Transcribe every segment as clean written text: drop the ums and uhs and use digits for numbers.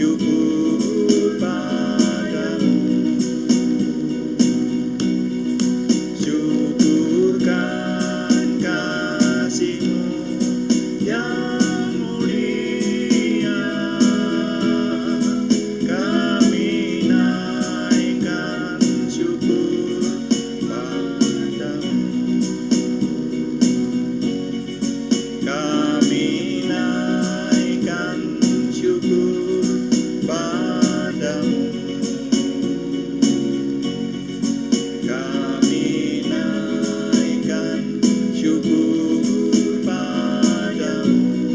syukur padamu. Syukurkan kasih-Mu yang mulia, kami naikkan syukur padamu. Kami naikkan syukur padamu. Kami naikkan syukur padamu.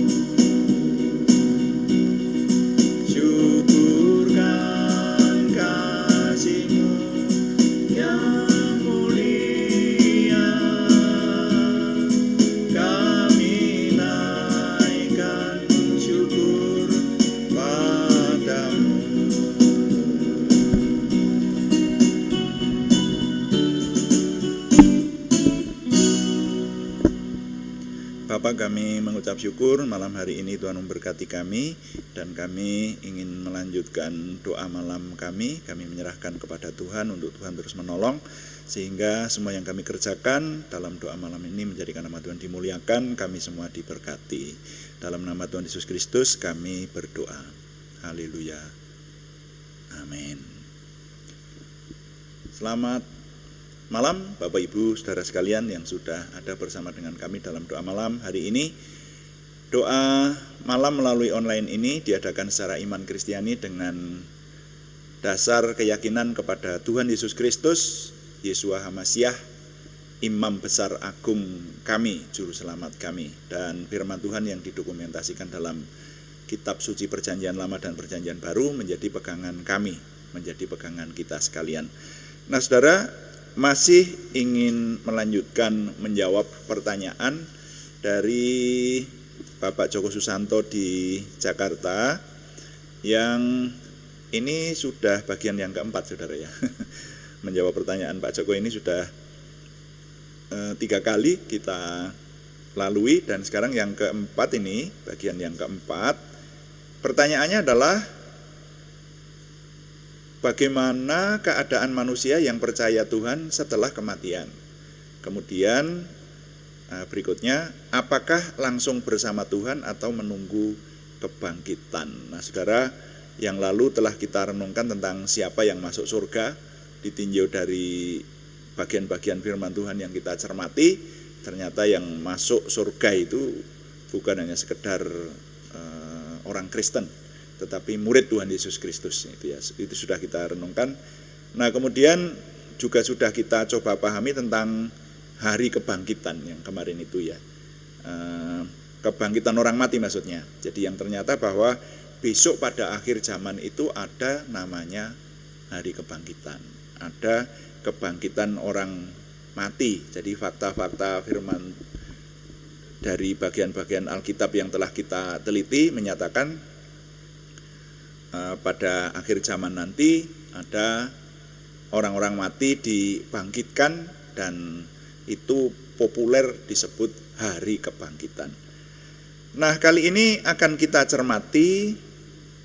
Syukurkan kasih-Mu yang mulia, kami naikkan syukur padamu. Bapa, kami mengucap syukur malam hari ini Tuhan memberkati kami, dan kami ingin melanjutkan doa malam kami. Kami menyerahkan kepada Tuhan untuk Tuhan terus menolong, sehingga semua yang kami kerjakan dalam doa malam ini menjadikan nama Tuhan dimuliakan, kami semua diberkati. Dalam nama Tuhan Yesus Kristus kami berdoa. Haleluya. Amin. Selamat malam Bapak Ibu Saudara sekalian yang sudah ada bersama dengan kami dalam doa malam hari ini. Doa malam melalui online ini diadakan secara iman Kristiani dengan dasar keyakinan kepada Tuhan Yesus Kristus, Yeshua HaMasyiah, Imam Besar Agung kami, Juru Selamat kami, dan firman Tuhan yang didokumentasikan dalam Kitab Suci Perjanjian Lama dan Perjanjian Baru menjadi pegangan kami, menjadi pegangan kita sekalian. Nah saudara, masih ingin melanjutkan menjawab pertanyaan dari Bapak Joko Susanto di Jakarta, yang ini sudah bagian yang keempat saudara ya. Menjawab pertanyaan Pak Joko ini sudah 3 kali kita lalui, dan sekarang yang keempat ini, bagian yang keempat. Pertanyaannya adalah, bagaimana keadaan manusia yang percaya Tuhan setelah kematian? Kemudian berikutnya, apakah langsung bersama Tuhan atau menunggu kebangkitan? Nah saudara, yang lalu telah kita renungkan tentang siapa yang masuk surga, ditinjau dari bagian-bagian firman Tuhan yang kita cermati. Ternyata yang masuk surga itu bukan hanya sekedar orang Kristen, tetapi murid Tuhan Yesus Kristus. Itu sudah kita renungkan. Nah kemudian juga sudah kita coba pahami tentang hari kebangkitan yang kemarin itu ya, kebangkitan orang mati maksudnya. Jadi yang ternyata bahwa besok pada akhir zaman itu ada namanya hari kebangkitan, ada kebangkitan orang mati. Jadi fakta-fakta firman dari bagian-bagian Alkitab yang telah kita teliti menyatakan pada akhir zaman nanti ada orang-orang mati dibangkitkan, dan itu populer disebut hari kebangkitan. Nah kali ini akan kita cermati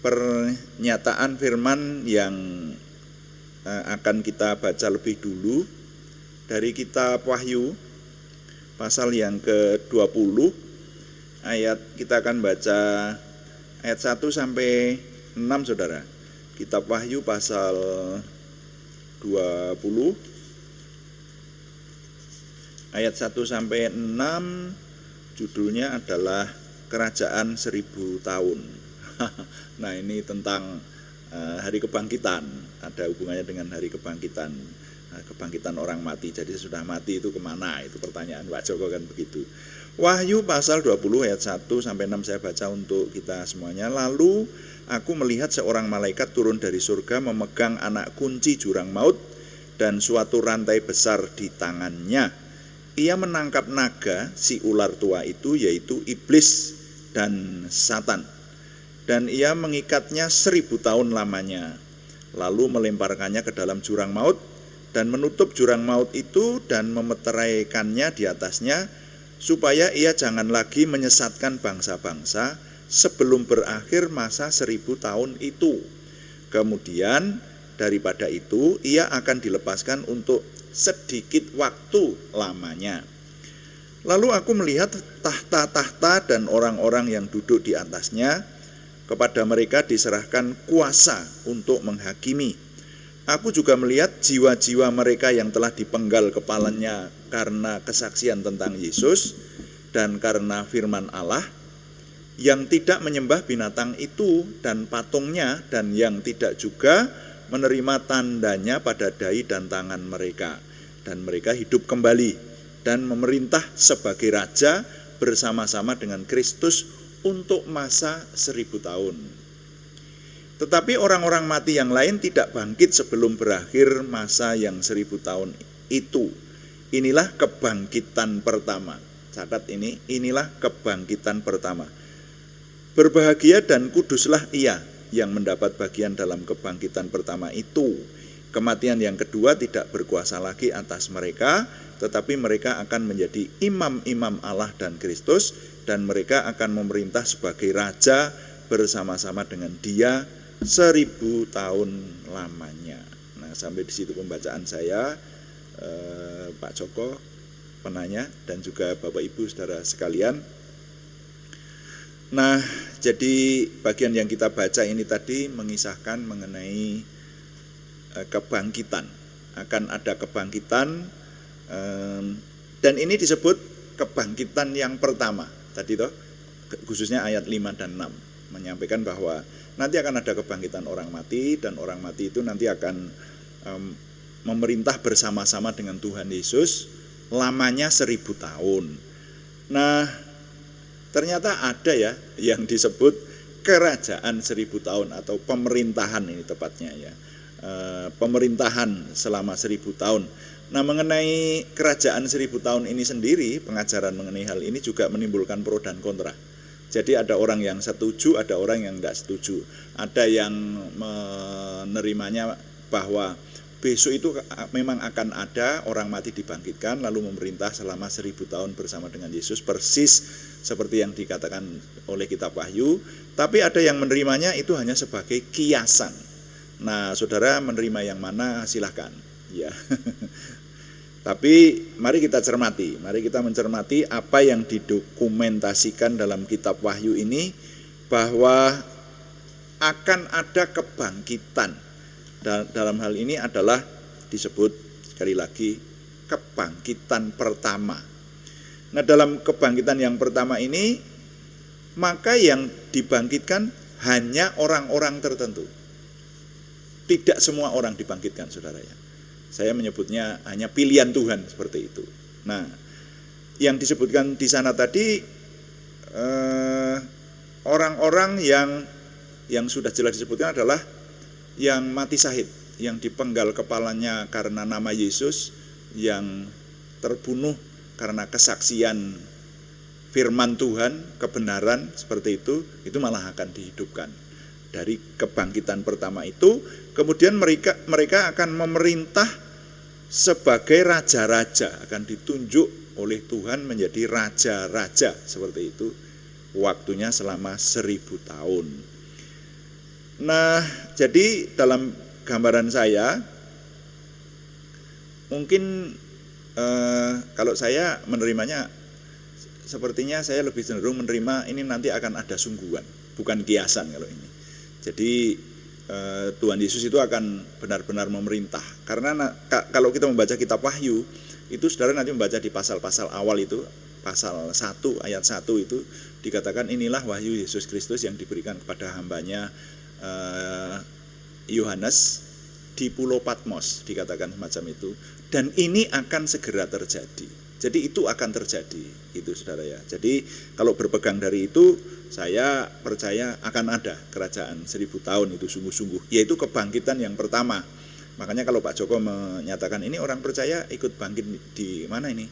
pernyataan firman yang akan kita baca lebih dulu dari kitab Wahyu pasal yang ke-20 ayat, kita akan baca ayat 1 sampai 6 saudara. Kitab Wahyu pasal 20 ayat 1 sampai 6, judulnya adalah Kerajaan 1000 tahun. Nah ini tentang hari kebangkitan, ada hubungannya dengan hari kebangkitan, kebangkitan orang mati. Jadi sudah mati itu kemana? Itu pertanyaan Pak Joko kan begitu. Wahyu pasal 20 ayat 1 sampai 6 saya baca untuk kita semuanya. Lalu aku melihat seorang malaikat turun dari surga memegang anak kunci jurang maut dan suatu rantai besar di tangannya. Ia menangkap naga, si ular tua itu, yaitu iblis dan Satan, dan ia mengikatnya 1000 tahun lamanya, lalu melemparkannya ke dalam jurang maut dan menutup jurang maut itu dan memeteraikannya di atasnya, supaya ia jangan lagi menyesatkan bangsa-bangsa sebelum berakhir masa 1000 tahun itu. Kemudian daripada itu ia akan dilepaskan untuk sedikit waktu lamanya. Lalu aku melihat tahta-tahta dan orang-orang yang duduk di atasnya, kepada mereka diserahkan kuasa untuk menghakimi. Aku juga melihat jiwa-jiwa mereka yang telah dipenggal kepalanya karena kesaksian tentang Yesus dan karena firman Allah, yang tidak menyembah binatang itu dan patungnya, dan yang tidak juga menerima tandanya pada dahi dan tangan mereka. Dan mereka hidup kembali dan memerintah sebagai raja bersama-sama dengan Kristus untuk masa 1000 tahun. Tetapi orang-orang mati yang lain tidak bangkit sebelum berakhir masa yang 1000 tahun itu. Inilah kebangkitan pertama. Catat ini, inilah kebangkitan pertama. Berbahagia dan kuduslah ia yang mendapat bagian dalam kebangkitan pertama itu. Kematian yang kedua tidak berkuasa lagi atas mereka, tetapi mereka akan menjadi imam-imam Allah dan Kristus, dan mereka akan memerintah sebagai raja bersama-sama dengan Dia 1000 tahun lamanya. Nah, sampai di situ pembacaan saya, Pak Joko, penanya, dan juga Bapak Ibu saudara sekalian. Nah, jadi bagian yang kita baca ini tadi mengisahkan mengenai kebangkitan. Akan ada kebangkitan, dan ini disebut kebangkitan yang pertama. Tadi toh, khususnya ayat 5 dan 6 menyampaikan bahwa nanti akan ada kebangkitan orang mati, dan orang mati itu nanti akan memerintah bersama-sama dengan Tuhan Yesus lamanya 1000 tahun. Nah, ternyata ada ya yang disebut kerajaan 1000 tahun atau pemerintahan, ini tepatnya ya, pemerintahan selama 1000 tahun. Nah, mengenai kerajaan 1000 tahun ini sendiri, pengajaran mengenai hal ini juga menimbulkan pro dan kontra. Jadi ada orang yang setuju, ada orang yang tidak setuju. Ada yang menerimanya bahwa besok itu memang akan ada orang mati dibangkitkan lalu memerintah selama 1000 tahun bersama dengan Yesus, persis seperti yang dikatakan oleh kitab Wahyu. Tapi ada yang menerimanya itu hanya sebagai kiasan. Nah, saudara menerima yang mana silahkan ya. Tapi mari kita cermati, mari kita mencermati apa yang didokumentasikan dalam kitab Wahyu ini, bahwa akan ada kebangkitan. Dalam hal ini adalah disebut sekali lagi kebangkitan pertama. Nah, dalam kebangkitan yang pertama ini, maka yang dibangkitkan hanya orang-orang tertentu. Tidak semua orang dibangkitkan, saudara ya. Saya menyebutnya hanya pilihan Tuhan, seperti itu. Nah, yang disebutkan di sana tadi orang-orang yang sudah jelas disebutkan adalah yang mati syahid, yang dipenggal kepalanya karena nama Yesus, yang terbunuh karena kesaksian firman Tuhan, kebenaran seperti itu malah akan dihidupkan. Dari kebangkitan pertama itu, kemudian mereka akan memerintah sebagai raja-raja, akan ditunjuk oleh Tuhan menjadi raja-raja seperti itu, waktunya selama 1000 tahun. Nah, jadi dalam gambaran saya, mungkin kalau saya menerimanya, sepertinya saya lebih cenderung menerima ini nanti akan ada sungguhan, bukan kiasan kalau ini. Jadi Tuhan Yesus itu akan benar-benar memerintah. Karena kalau kita membaca kitab Wahyu, itu saudara nanti membaca di pasal-pasal awal itu, pasal 1 ayat 1 itu dikatakan inilah wahyu Yesus Kristus yang diberikan kepada hambanya Yohanes di Pulau Patmos, dikatakan semacam itu. Dan ini akan segera terjadi. Jadi itu akan terjadi, itu saudara ya. Jadi kalau berpegang dari itu, saya percaya akan ada kerajaan 1000 tahun itu sungguh-sungguh, yaitu kebangkitan yang pertama. Makanya kalau Pak Joko menyatakan ini orang percaya ikut bangkit di mana ini?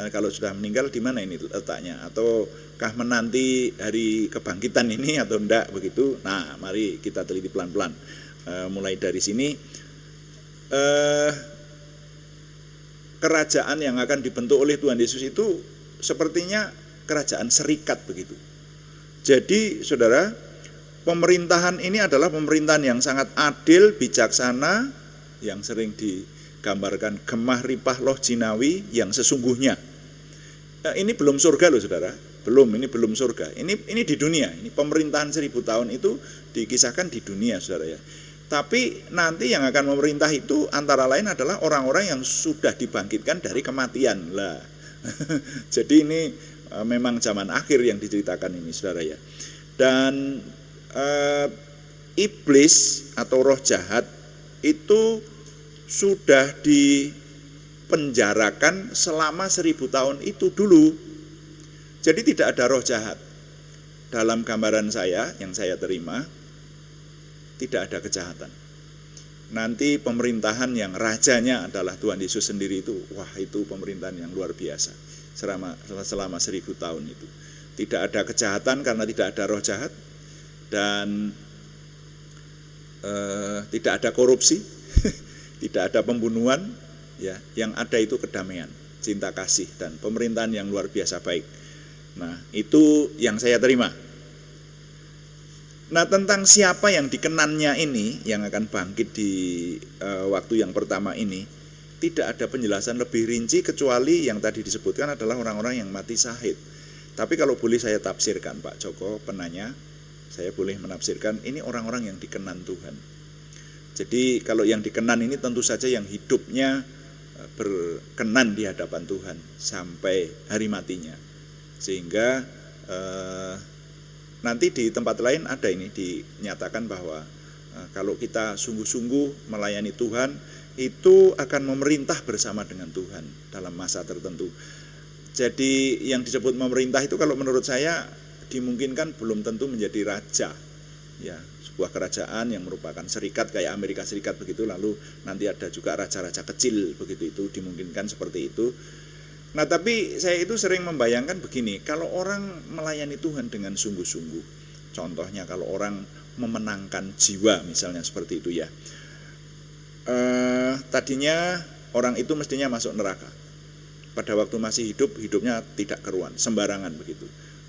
Kalau sudah meninggal di mana ini letaknya? Ataukah menanti hari kebangkitan ini atau enggak begitu? Nah, mari kita teliti pelan-pelan. Mulai dari sini, kerajaan yang akan dibentuk oleh Tuhan Yesus itu sepertinya kerajaan serikat begitu. Jadi saudara, pemerintahan ini adalah pemerintahan yang sangat adil, bijaksana, yang sering digambarkan gemah ripah loh jinawi yang sesungguhnya. Ini belum surga loh saudara, ini belum surga. Ini di dunia. Ini pemerintahan 1000 tahun itu dikisahkan di dunia saudara ya. Tapi nanti yang akan memerintah itu antara lain adalah orang-orang yang sudah dibangkitkan dari kematian lah. Jadi ini memang zaman akhir yang diceritakan ini saudara ya. Dan iblis atau roh jahat itu sudah dipenjarakan selama 1000 tahun itu dulu. Jadi tidak ada roh jahat. Dalam gambaran saya yang saya terima, tidak ada kejahatan. Nanti pemerintahan yang rajanya adalah Tuhan Yesus sendiri itu, wah itu pemerintahan yang luar biasa selama 1000 tahun itu. Tidak ada kejahatan karena tidak ada roh jahat, dan tidak ada korupsi, tidak ada pembunuhan, ya. Yang ada itu kedamaian, cinta kasih, dan pemerintahan yang luar biasa baik. Nah, itu yang saya terima. Nah, tentang siapa yang dikenannya ini yang akan bangkit di waktu yang pertama ini, tidak ada penjelasan lebih rinci kecuali yang tadi disebutkan adalah orang-orang yang mati syahid. Tapi kalau boleh saya tafsirkan, Pak Joko penanya, saya boleh menafsirkan ini orang-orang yang dikenan Tuhan. Jadi kalau yang dikenan ini tentu saja yang hidupnya berkenan di hadapan Tuhan sampai hari matinya. Sehingga nanti di tempat lain ada ini dinyatakan bahwa kalau kita sungguh-sungguh melayani Tuhan, itu akan memerintah bersama dengan Tuhan dalam masa tertentu. Jadi yang disebut memerintah itu kalau menurut saya dimungkinkan belum tentu menjadi raja, ya, sebuah kerajaan yang merupakan serikat kayak Amerika Serikat begitu, lalu nanti ada juga raja-raja kecil begitu, itu dimungkinkan seperti itu. Nah, tapi saya itu sering membayangkan begini, kalau orang melayani Tuhan dengan sungguh-sungguh, contohnya kalau orang memenangkan jiwa misalnya seperti itu ya, tadinya orang itu mestinya masuk neraka. Pada waktu masih hidup, hidupnya tidak keruan, sembarangan begitu.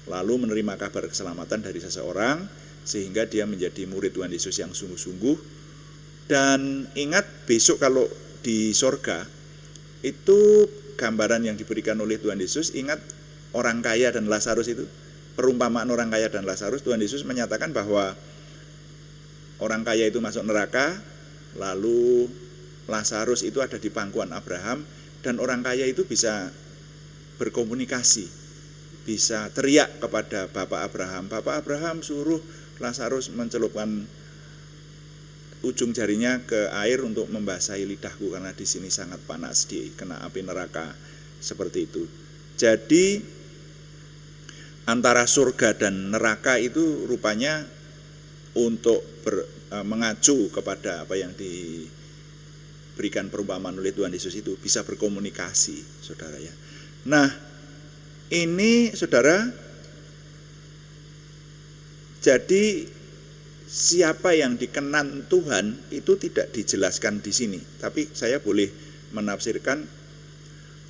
Lalu menerima kabar keselamatan dari seseorang, sehingga dia menjadi murid Tuhan Yesus yang sungguh-sungguh. Dan ingat, besok kalau di sorga, itu gambaran yang diberikan oleh Tuhan Yesus, ingat orang kaya dan Lazarus itu, perumpamaan orang kaya dan Lazarus, Tuhan Yesus menyatakan bahwa orang kaya itu masuk neraka, lalu Lazarus itu ada di pangkuan Abraham, dan orang kaya itu bisa berkomunikasi, bisa teriak kepada Bapak Abraham, Bapak Abraham suruh Lazarus mencelupkan ujung jarinya ke air untuk membasahi lidahku karena di sini sangat panas, kena api neraka, seperti itu. Jadi antara surga dan neraka itu rupanya untuk mengacu kepada apa yang diberikan perumpamaan oleh Tuhan Yesus itu, bisa berkomunikasi, saudara ya. Nah, ini saudara, jadi siapa yang dikenan Tuhan itu tidak dijelaskan di sini, tapi saya boleh menafsirkan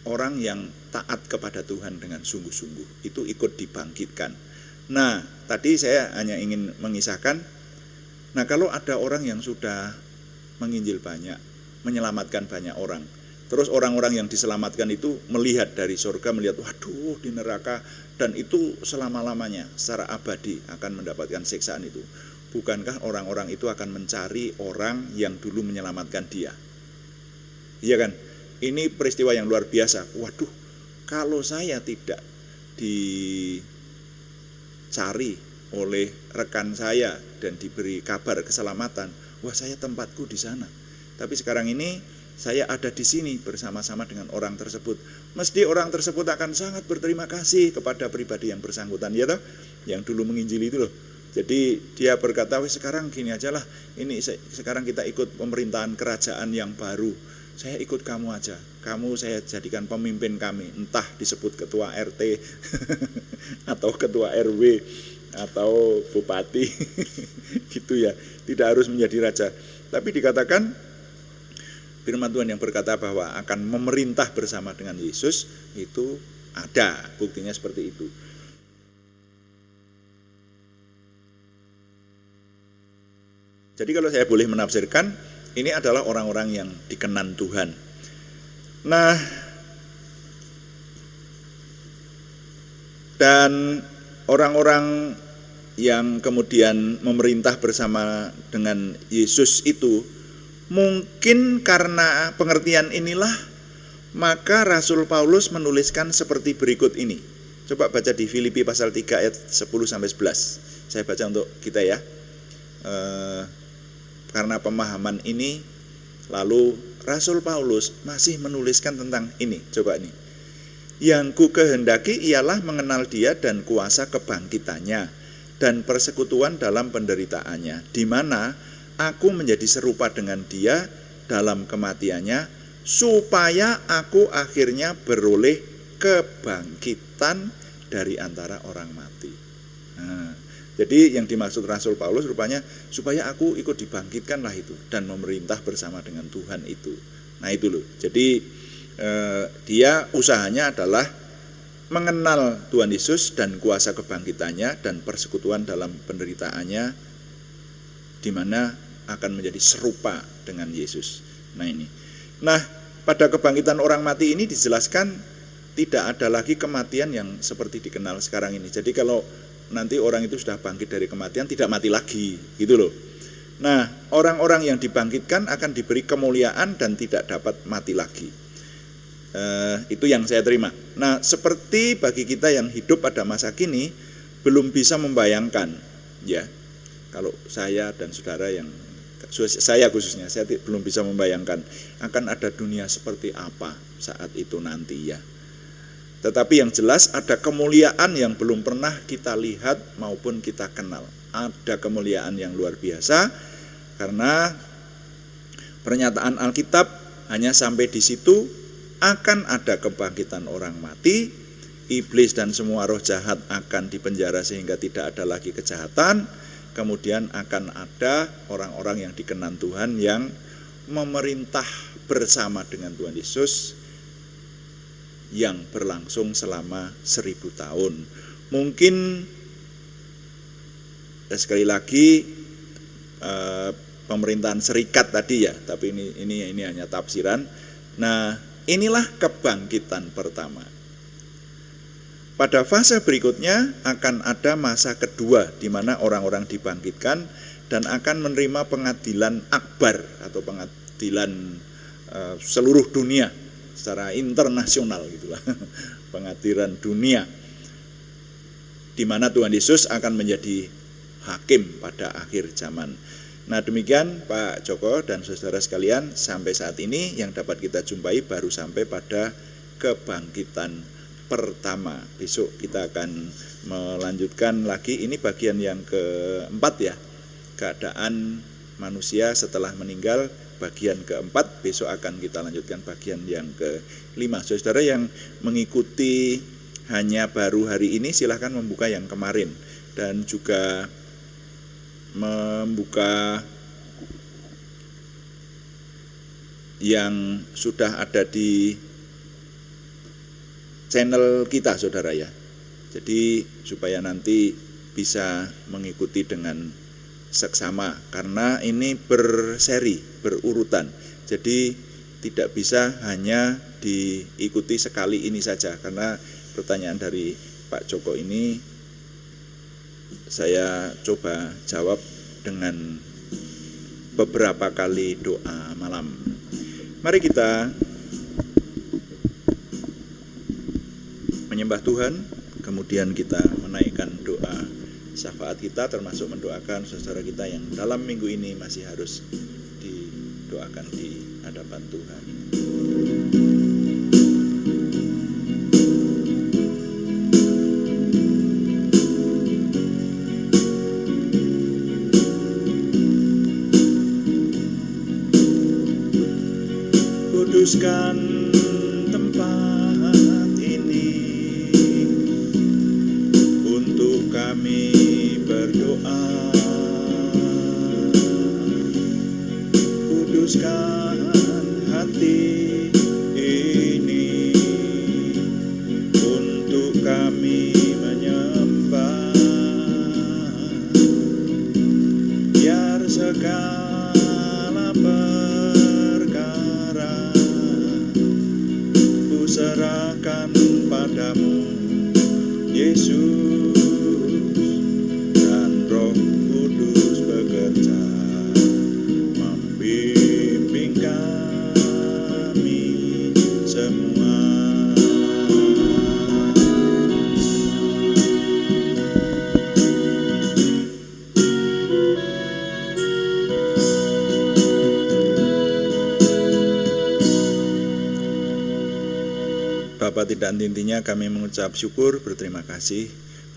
orang yang taat kepada Tuhan dengan sungguh-sungguh itu ikut dibangkitkan. Nah, tadi saya hanya ingin mengisahkan. Nah, kalau ada orang yang sudah menginjil banyak, menyelamatkan banyak orang, terus orang-orang yang diselamatkan itu melihat dari surga, melihat waduh di neraka, dan itu selama-lamanya secara abadi akan mendapatkan siksaan itu. Bukankah orang-orang itu akan mencari orang yang dulu menyelamatkan dia? Iya kan? Ini peristiwa yang luar biasa. Waduh, kalau saya tidak dicari oleh rekan saya dan diberi kabar keselamatan, wah saya tempatku di sana. Tapi sekarang ini saya ada di sini bersama-sama dengan orang tersebut. Mesti orang tersebut akan sangat berterima kasih kepada pribadi yang bersangkutan, ya toh, yang dulu menginjili itu loh. Jadi dia berkata, wes sekarang gini aja lah, ini sekarang kita ikut pemerintahan kerajaan yang baru. Saya ikut kamu aja, kamu saya jadikan pemimpin kami, entah disebut ketua RT atau ketua RW atau bupati gitu ya, tidak harus menjadi raja. Tapi dikatakan firman Tuhan yang berkata bahwa akan memerintah bersama dengan Yesus itu ada, buktinya seperti itu. Jadi kalau saya boleh menafsirkan, ini adalah orang-orang yang dikenan Tuhan. Nah, dan orang-orang yang kemudian memerintah bersama dengan Yesus itu, mungkin karena pengertian inilah, maka Rasul Paulus menuliskan seperti berikut ini. Coba baca di Filipi pasal 3 ayat 10-11. Saya baca untuk kita ya. Karena pemahaman ini, lalu Rasul Paulus masih menuliskan tentang ini. Coba ini. Yang ku kehendaki ialah mengenal Dia dan kuasa kebangkitannya dan persekutuan dalam penderitaannya, di mana aku menjadi serupa dengan Dia dalam kematiannya, supaya aku akhirnya beroleh kebangkitan dari antara orang mati. Nah, jadi yang dimaksud Rasul Paulus rupanya supaya aku ikut dibangkitkanlah itu dan memerintah bersama dengan Tuhan itu. Nah itu loh. Jadi dia usahanya adalah mengenal Tuhan Yesus dan kuasa kebangkitannya dan persekutuan dalam penderitaannya, di mana akan menjadi serupa dengan Yesus. Nah ini. Nah, pada kebangkitan orang mati ini dijelaskan tidak ada lagi kematian yang seperti dikenal sekarang ini. Jadi kalau nanti orang itu sudah bangkit dari kematian, tidak mati lagi, gitu loh. Nah, orang-orang yang dibangkitkan akan diberi kemuliaan dan tidak dapat mati lagi. Itu yang saya terima. Nah, seperti bagi kita yang hidup pada masa kini belum bisa membayangkan, ya. Kalau saya dan saudara yang saya khususnya, saya belum bisa membayangkan akan ada dunia seperti apa saat itu nanti ya. Tetapi yang jelas ada kemuliaan yang belum pernah kita lihat maupun kita kenal. Ada kemuliaan yang luar biasa, karena pernyataan Alkitab hanya sampai di situ. Akan ada kebangkitan orang mati, iblis dan semua roh jahat akan dipenjara sehingga tidak ada lagi kejahatan. Kemudian akan ada orang-orang yang dikenan Tuhan yang memerintah bersama dengan Tuhan Yesus yang berlangsung selama 1000 tahun. Mungkin sekali lagi pemerintahan serikat tadi ya, tapi ini hanya tafsiran. Nah, inilah kebangkitan pertama. Pada fase berikutnya akan ada masa kedua di mana orang-orang dibangkitkan dan akan menerima pengadilan akbar atau pengadilan seluruh dunia secara internasional gitulah. Pengadilan dunia di mana Tuhan Yesus akan menjadi hakim pada akhir zaman. Nah demikian Pak Joko dan saudara sekalian, sampai saat ini yang dapat kita jumpai baru sampai pada kebangkitan pertama. Besok kita akan melanjutkan lagi, ini bagian yang keempat ya, keadaan manusia setelah meninggal, bagian keempat. Besok akan kita lanjutkan bagian yang kelima. Saudara yang mengikuti hanya baru hari ini silahkan membuka yang kemarin dan juga membuka yang sudah ada di channel kita saudara ya. Jadi supaya nanti bisa mengikuti dengan seksama, karena ini berseri, berurutan. Jadi tidak bisa hanya diikuti sekali ini saja, karena pertanyaan dari Pak Joko ini saya coba jawab dengan beberapa kali doa malam. Mari kita menyembah Tuhan, kemudian kita menaikkan doa syafaat kita, termasuk mendoakan saudara kita yang dalam minggu ini masih harus didoakan di hadapan Tuhan. Kuduskan tempat ini untuk kami berdoa. Kuduskan hati ini untuk kami menyembah. Biar segala perkara ku serahkan padamu, Yesus, dan Roh Kudus bekerja membimbing kami semua. Bapa, tidak henti-hentinya kami mengucap syukur, berterima kasih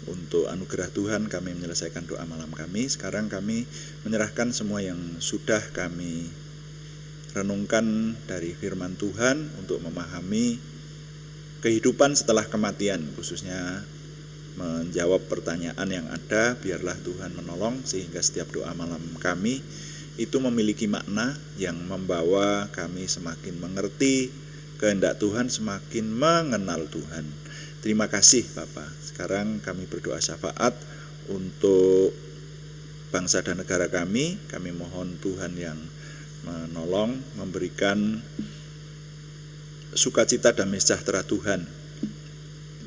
untuk anugerah Tuhan kami menyelesaikan doa malam kami. Sekarang kami menyerahkan semua yang sudah kami renungkan dari firman Tuhan untuk memahami kehidupan setelah kematian, khususnya menjawab pertanyaan yang ada. Biarlah Tuhan menolong sehingga setiap doa malam kami itu memiliki makna yang membawa kami semakin mengerti kehendak Tuhan, semakin mengenal Tuhan. Terima kasih Bapa. Sekarang kami berdoa syafaat untuk bangsa dan negara kami. Kami mohon Tuhan yang menolong, memberikan sukacita damai sejahtera Tuhan.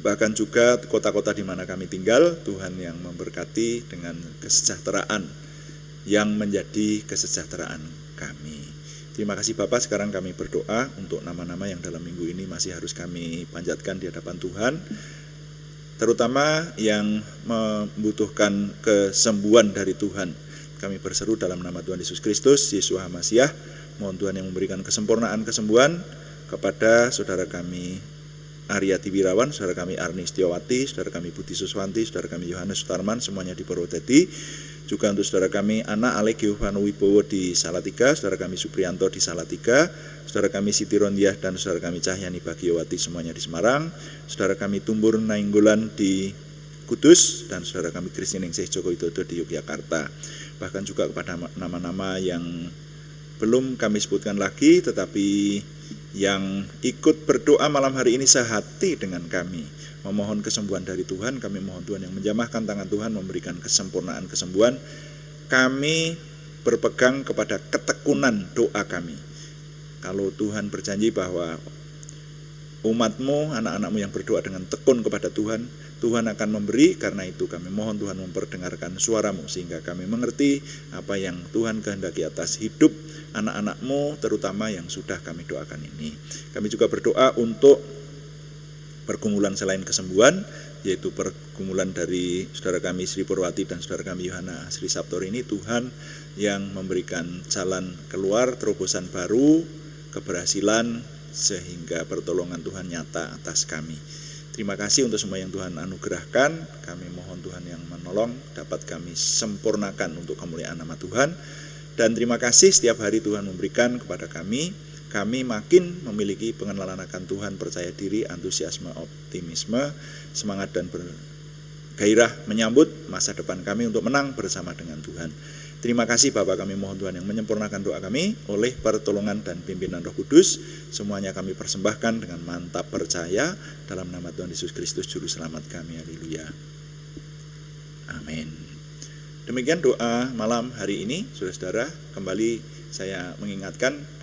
Bahkan juga kota-kota di mana kami tinggal, Tuhan yang memberkati dengan kesejahteraan yang menjadi kesejahteraan kami. Terima kasih Bapak. Sekarang kami berdoa untuk nama-nama yang dalam minggu ini masih harus kami panjatkan di hadapan Tuhan, terutama yang membutuhkan kesembuhan dari Tuhan. Kami berseru dalam nama Tuhan Yesus Kristus, Yeshua HaMasyiah. Mohon Tuhan yang memberikan kesempurnaan kesembuhan kepada saudara kami Aryati Wirawan, saudara kami Arni Setiawati, saudara kami Budi Suswanti, saudara kami Yohanes Sutarman, semuanya di Purwodadi. Juga untuk saudara kami Ana Ale Giovanni Wibowo di Salatiga, saudara kami Supriyanto di Salatiga, saudara kami Siti Rondiah dan saudara kami Cahyani Bagiowati, semuanya di Semarang, saudara kami Tumbur Nainggolan di Kudus, dan saudara kami Kristi Ningsih Joko Widodo di Yogyakarta. Bahkan juga kepada nama-nama yang belum kami sebutkan lagi, tetapi yang ikut berdoa malam hari ini sehati dengan kami, memohon kesembuhan dari Tuhan. Kami mohon Tuhan yang menjamahkan tangan Tuhan, memberikan kesempurnaan kesembuhan. Kami berpegang kepada ketekunan doa kami. Kalau Tuhan berjanji bahwa umat-Mu, anak-anak-Mu yang berdoa dengan tekun kepada Tuhan, Tuhan akan memberi. Karena itu kami mohon Tuhan memperdengarkan suara-Mu, sehingga kami mengerti apa yang Tuhan kehendaki atas hidup anak-anak-Mu, terutama yang sudah kami doakan ini. Kami juga berdoa untuk pergumulan selain kesembuhan, yaitu pergumulan dari saudara kami Sri Purwati dan saudara kami Yohana Sri Saptori ini. Tuhan yang memberikan jalan keluar, terobosan baru, keberhasilan, sehingga pertolongan Tuhan nyata atas kami. Terima kasih untuk semua yang Tuhan anugerahkan. Kami mohon Tuhan yang menolong, dapat kami sempurnakan untuk kemuliaan nama Tuhan. Dan terima kasih setiap hari Tuhan memberikan kepada kami makin memiliki pengenalan akan Tuhan, percaya diri, antusiasme, optimisme, semangat dan bergairah menyambut masa depan kami untuk menang bersama dengan Tuhan. Terima kasih Bapak, kami mohon Tuhan yang menyempurnakan doa kami oleh pertolongan dan pimpinan Roh Kudus. Semuanya kami persembahkan dengan mantap percaya dalam nama Tuhan Yesus Kristus Juru Selamat kami. Haleluya. Amin. Demikian doa malam hari ini, saudara-saudara. Kembali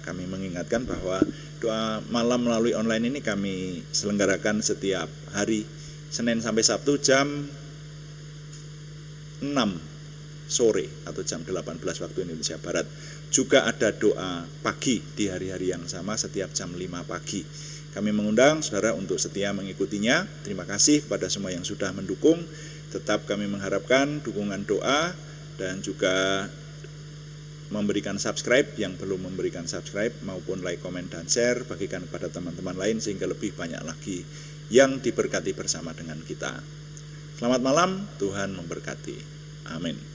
kami mengingatkan bahwa doa malam melalui online ini kami selenggarakan setiap hari Senin sampai Sabtu jam 6 sore atau jam 18 waktu Indonesia Barat. Juga ada doa pagi di hari-hari yang sama setiap jam 5 pagi. Kami mengundang saudara untuk setia mengikutinya. Terima kasih kepada semua yang sudah mendukung. Tetap kami mengharapkan dukungan doa dan juga memberikan subscribe, yang belum memberikan subscribe maupun like, komen, dan share, bagikan kepada teman-teman lain sehingga lebih banyak lagi yang diberkati bersama dengan kita. Selamat malam, Tuhan memberkati. Amin.